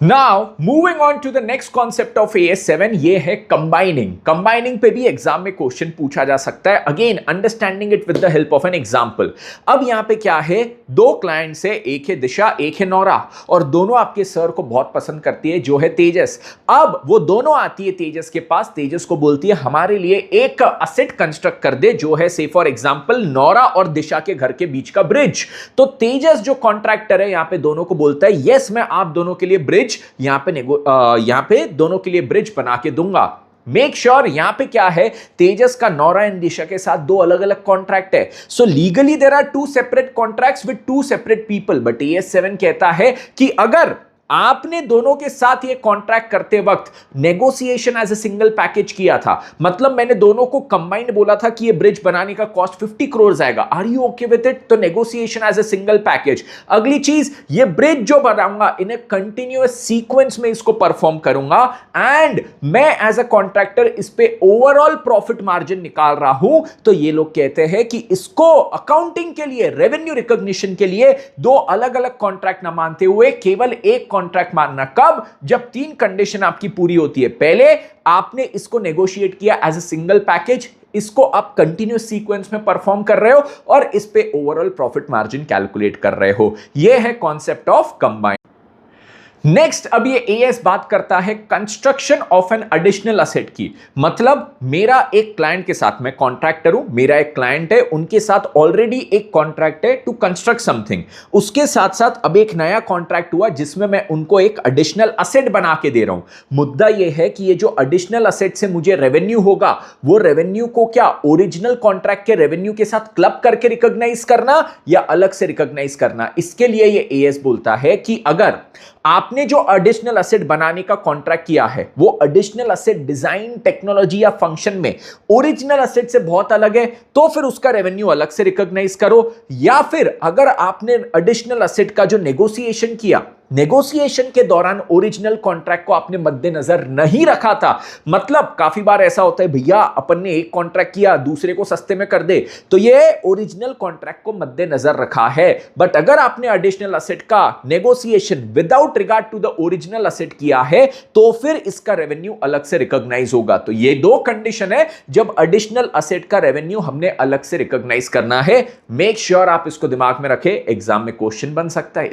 Now moving on to the next concept of AS7, ये है combining. Combining पे भी एग्जाम में क्वेश्चन पूछा जा सकता है, again understanding it with the help of an example. अब यहां पे क्या है, दो क्लाइंट्स है, एक है दिशा एक है नौरा, और दोनों आपके सर को बहुत पसंद करती है जो है तेजस। अब वो दोनों आती है तेजस के पास, तेजस को बोलती है हमारे लिए एक असेट कंस्ट्रक्ट कर दे जो है से फॉर एग्जांपल नौरा और दिशा के घर के बीच का ब्रिज। तो तेजस जो कॉन्ट्रैक्टर है यहां पे दोनों को बोलता है यस मैं आप दोनों के लिए ब्रिज यहां पे दोनों के लिए ब्रिज बना के दूंगा। मेक श्योर यहां पे क्या है, तेजस का नौरा एंड दिशा के साथ दो अलग अलग कॉन्ट्रैक्ट है। So legally there are two separate contracts with two separate people, but AS7 कहता है कि अगर आपने दोनों के साथ ये कॉन्ट्रैक्ट करते वक्त negotiation as a single package किया था, मतलब मैंने दोनों को कंबाइंड बोला था कि ये ब्रिज बनाने का कॉस्ट 50 करोड़ आएगा, are you okay with it? तो negotiation as a single package. अगली चीज, ये ब्रिज जो बनाऊंगा इन ए कंटिन्यूअस सीक्वेंस में इसको परफॉर्म करूंगा एंड मैं एज अ कॉन्ट्रैक्टर इस पे ओवरऑल प्रॉफिट मार्जिन निकाल रहा हूं। तो ये लोग कहते हैं कि इसको अकाउंटिंग के लिए, रेवेन्यू रिकॉग्निशन के लिए दो अलग अलग कॉन्ट्रैक्ट ना मानते हुए केवल एक कॉन्ट्रैक्ट मानना। कब? जब तीन कंडीशन आपकी पूरी होती है। पहले आपने इसको नेगोशिएट किया एज अ सिंगल पैकेज, इसको आप कंटिन्यूअस सीक्वेंस में परफॉर्म कर रहे हो और इस पे ओवरऑल प्रॉफिट मार्जिन कैलकुलेट कर रहे हो। यह है कॉन्सेप्ट ऑफ कंबाइन। नेक्स्ट, अब ये AS बात करता है construction of an additional asset की। मतलब मेरा एक क्लाइंट के साथ, मैं कॉन्ट्रैक्टर हूं, मेरा एक क्लाइंट है, उनके साथ ऑलरेडी एक कॉन्ट्रैक्ट है टू कंस्ट्रक्ट समथिंग। उसके साथ साथ अब एक नया कॉन्ट्रैक्ट हुआ जिसमें मैं उनको एक एडिशनल असेट बना के दे रहा हूं। मुद्दा यह है कि ये जो एडिशनल असेट से मुझे रेवेन्यू होगा, वो रेवेन्यू को क्या ओरिजिनल कॉन्ट्रैक्ट के रेवेन्यू के साथ क्लब करके रिकॉग्नाइज करना या अलग से रिकॉग्नाइज करना। इसके लिए ये AS बोलता है कि अगर आपने जो एडिशनल असेट बनाने का कॉन्ट्रैक्ट किया है वो एडिशनल असेट डिजाइन, टेक्नोलॉजी या फंक्शन में ओरिजिनल असेट से बहुत अलग है, तो फिर उसका रेवेन्यू अलग से रिकॉग्नाइज करो। या फिर अगर आपने एडिशनल असेट का जो नेगोशिएशन किया, नेगोशिएशन के दौरान ओरिजिनल कॉन्ट्रैक्ट को आपने मद्देनजर नहीं रखा था, मतलब काफी बार ऐसा होता है भैया अपन ने एक कॉन्ट्रैक्ट किया दूसरे को सस्ते में कर दे, तो ये ओरिजिनल कॉन्ट्रैक्ट को मद्देनजर रखा है। बट अगर आपने एडिशनल असेट का negotiation without regard to the original asset किया है तो फिर इसका रेवेन्यू अलग से रिकॉग्नाइज होगा। तो ये दो कंडीशन है जब एडिशनल असेट का रेवेन्यू हमने अलग से रिकॉग्नाइज करना है। मेक श्योर आप इसको दिमाग में रखें, एग्जाम में क्वेश्चन बन सकता है।